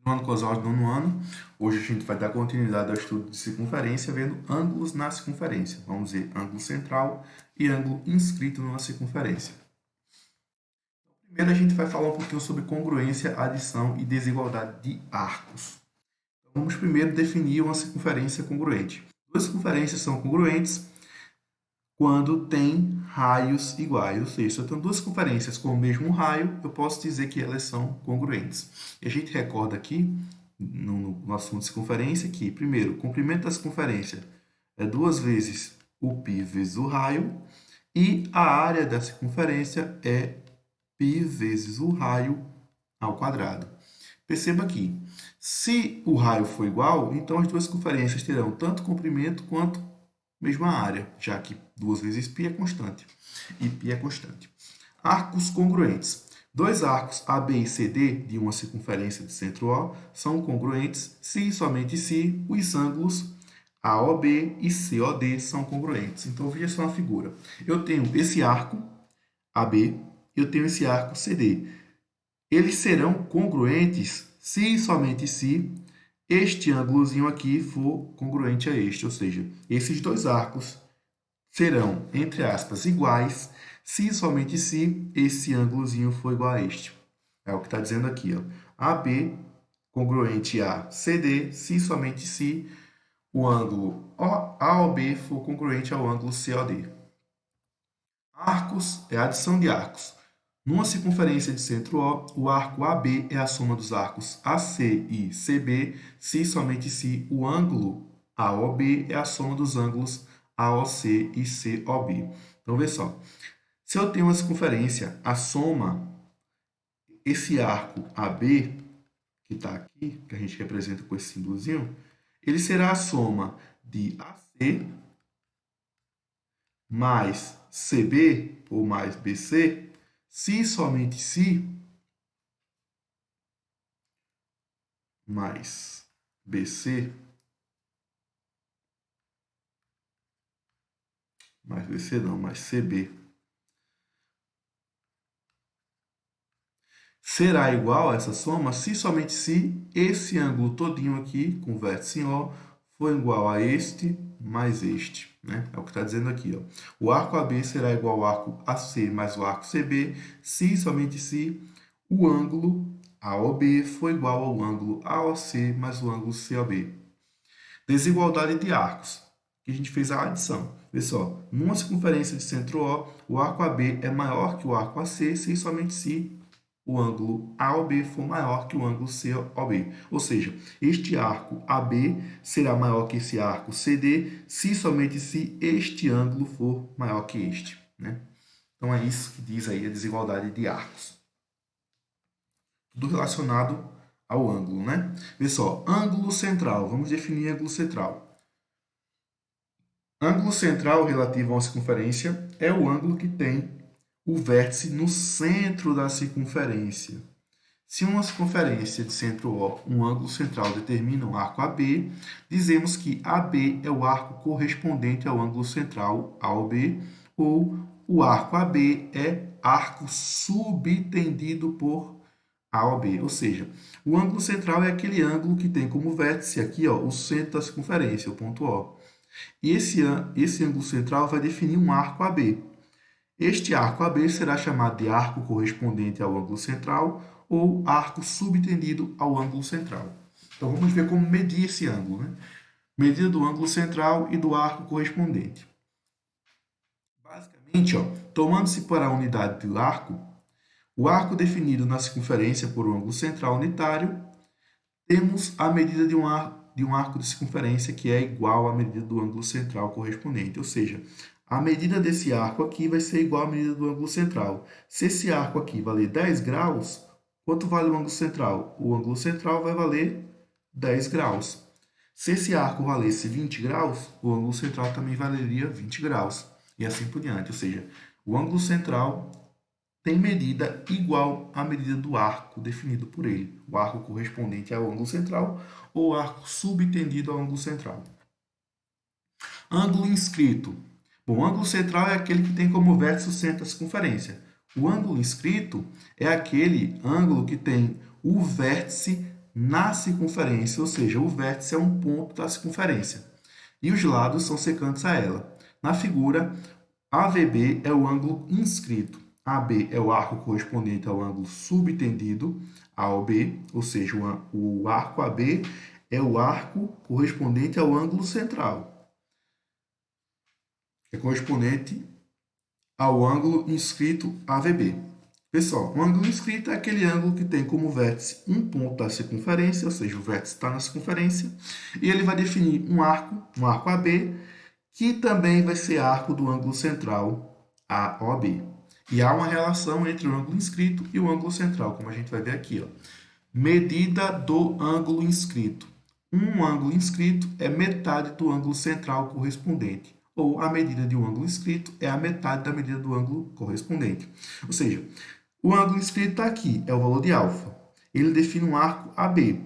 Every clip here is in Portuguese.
Continuando com as aulas do nono ano, hoje a gente vai dar continuidade ao estudo de circunferência, vendo ângulos na circunferência. Vamos ver ângulo central e ângulo inscrito numa circunferência. Primeiro a gente vai falar um pouquinho sobre congruência, adição e desigualdade de arcos. Então, vamos primeiro definir uma circunferência congruente. Duas circunferências são congruentes quando têm raios iguais, ou seja, se eu tenho duas circunferências com o mesmo raio, eu posso dizer que elas são congruentes. E a gente recorda aqui, no assunto de circunferência, que, primeiro, o comprimento da circunferência é 2 vezes o π vezes o raio, e a área da circunferência é π vezes o raio ao quadrado. Perceba aqui, se o raio for igual, então as duas circunferências terão tanto comprimento quanto mesma área, já que 2 vezes π é constante, e π é constante. Arcos congruentes. Dois arcos AB e CD de uma circunferência de centro O são congruentes se e somente se os ângulos AOB e COD são congruentes. Então, veja só a figura. Eu tenho esse arco AB, eu tenho esse arco CD. Eles serão congruentes se e somente se este ângulozinho aqui for congruente a este, ou seja, esses dois arcos serão, entre aspas, iguais se e somente se esse ângulozinho for igual a este. É o que está dizendo aqui, ó. AB congruente a CD se e somente se o ângulo AOB for congruente ao ângulo COD. Arcos é a adição de arcos. Numa circunferência de centro O, o arco AB é a soma dos arcos AC e CB, se e somente se o ângulo AOB é a soma dos ângulos AOC e COB. Então, vê só. Se eu tenho uma circunferência, a soma, esse arco AB, que está aqui, que a gente representa com esse símbolozinho, ele será a soma de AC mais CB, ou mais BC, se somente se mais BC mais BC não, mais CB será igual a essa soma se somente se esse ângulo todinho aqui, com vértice em O, for igual a este mais este, né? É o que está dizendo aqui, ó. O arco AB será igual ao arco AC mais o arco CB se somente se o ângulo AOB for igual ao ângulo AOC mais o ângulo COB. Desigualdade de arcos, que a gente fez a adição. Vê só, numa circunferência de centro O, o arco AB é maior que o arco AC se e somente se o ângulo AOB for maior que o ângulo COB. Ou seja, este arco AB será maior que esse arco CD se somente se este ângulo for maior que este, né? Então, é isso que diz aí a desigualdade de arcos. Tudo relacionado ao ângulo, né? Vê só, ângulo central. Vamos definir ângulo central. Ângulo central relativo a uma circunferência é o ângulo que tem o vértice no centro da circunferência. Se uma circunferência de centro O, um ângulo central determina um arco AB, dizemos que AB é o arco correspondente ao ângulo central AOB, ou o arco AB é arco subtendido por AOB, ou seja, o ângulo central é aquele ângulo que tem como vértice aqui, ó, o centro da circunferência, o ponto O. E esse ângulo central vai definir um arco AB. Este arco AB será chamado de arco correspondente ao ângulo central ou arco subtendido ao ângulo central. Então, vamos ver como medir esse ângulo, né? Medida do ângulo central e do arco correspondente. Basicamente, ó, tomando-se por a unidade do arco, o arco definido na circunferência por um ângulo central unitário, temos a medida de um arco de circunferência que é igual à medida do ângulo central correspondente, ou seja, a medida desse arco aqui vai ser igual à medida do ângulo central. Se esse arco aqui valer 10 graus, quanto vale o ângulo central? O ângulo central vai valer 10 graus. Se esse arco valesse 20 graus, o ângulo central também valeria 20 graus. E assim por diante. Ou seja, o ângulo central tem medida igual à medida do arco definido por ele. O arco correspondente ao ângulo central ou o arco subtendido ao ângulo central. Ângulo inscrito. Bom, o ângulo central é aquele que tem como vértice o centro da circunferência. O ângulo inscrito é aquele ângulo que tem o vértice na circunferência, ou seja, o vértice é um ponto da circunferência e os lados são secantes a ela. Na figura, AVB é o ângulo inscrito, AB é o arco correspondente ao ângulo subtendido, AOB, ou seja, o arco AB é o arco correspondente ao ângulo central, é correspondente ao ângulo inscrito AVB. Pessoal, o ângulo inscrito é aquele ângulo que tem como vértice um ponto da circunferência, ou seja, o vértice está na circunferência, e ele vai definir um arco AB, que também vai ser arco do ângulo central AOB. E há uma relação entre o ângulo inscrito e o ângulo central, como a gente vai ver aqui, ó. Medida do ângulo inscrito. Um ângulo inscrito é metade do ângulo central correspondente, ou a medida de um ângulo inscrito é a metade da medida do ângulo correspondente. Ou seja, o ângulo inscrito está aqui, é o valor de alfa. Ele define um arco AB.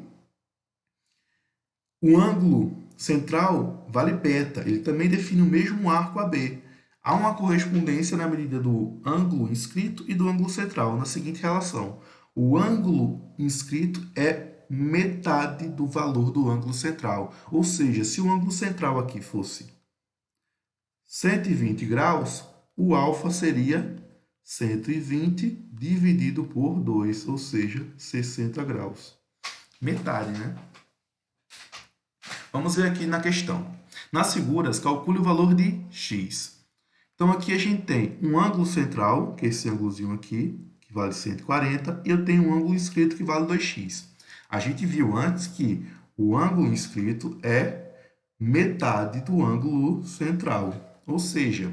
O ângulo central vale beta, ele também define o mesmo arco AB. Há uma correspondência na medida do ângulo inscrito e do ângulo central, na seguinte relação. O ângulo inscrito é metade do valor do ângulo central. Ou seja, se o ângulo central aqui fosse 120 graus, o alfa seria 120 dividido por 2, ou seja, 60 graus. Metade, né? Vamos ver aqui na questão. Nas figuras, calcule o valor de x. Então, aqui a gente tem um ângulo central, que é esse ângulozinho aqui, que vale 140, e eu tenho um ângulo inscrito que vale 2x. A gente viu antes que o ângulo inscrito é metade do ângulo central, ou seja,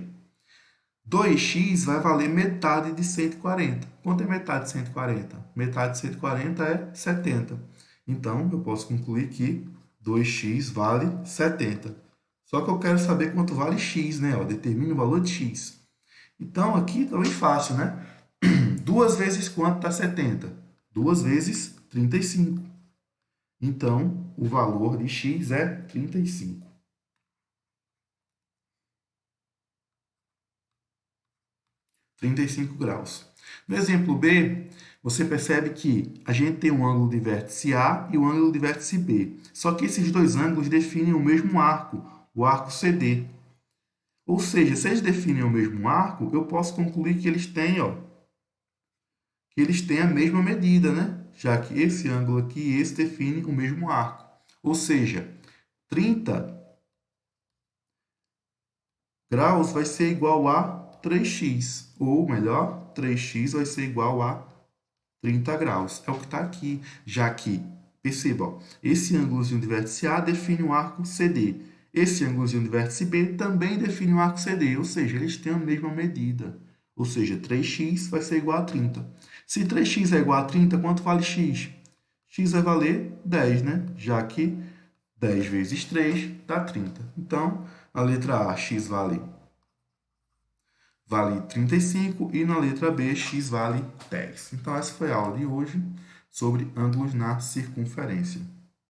2x vai valer metade de 140. Quanto é metade de 140? Metade de 140 é 70. Então, eu posso concluir que 2x vale 70. Só que eu quero saber quanto vale x, né? Determine o valor de x. Então, aqui está bem fácil, né? 2 vezes quanto dá 70? 2 vezes 35. Então, o valor de x é 35. graus. No exemplo B, você percebe que a gente tem um ângulo de vértice A e um ângulo de vértice B. Só que esses dois ângulos definem o mesmo arco, o arco CD. Ou seja, se eles definem o mesmo arco, eu posso concluir que eles têm, que eles têm a mesma medida, né? Já que esse ângulo aqui e esse definem o mesmo arco. Ou seja, 30 graus vai ser igual a 3x, ou melhor, 3x vai ser igual a 30 graus. É o que está aqui, já que, perceba, esse ângulozinho de vértice A define o arco CD. Esse ângulozinho de vértice B também define o arco CD, ou seja, eles têm a mesma medida. Ou seja, 3x vai ser igual a 30. Se 3x é igual a 30, quanto vale x? X vai valer 10, né? Já que 10 vezes 3 dá 30. Então, a letra A, x vale 35 e na letra B, x vale 10. Então, essa foi a aula de hoje sobre ângulos na circunferência.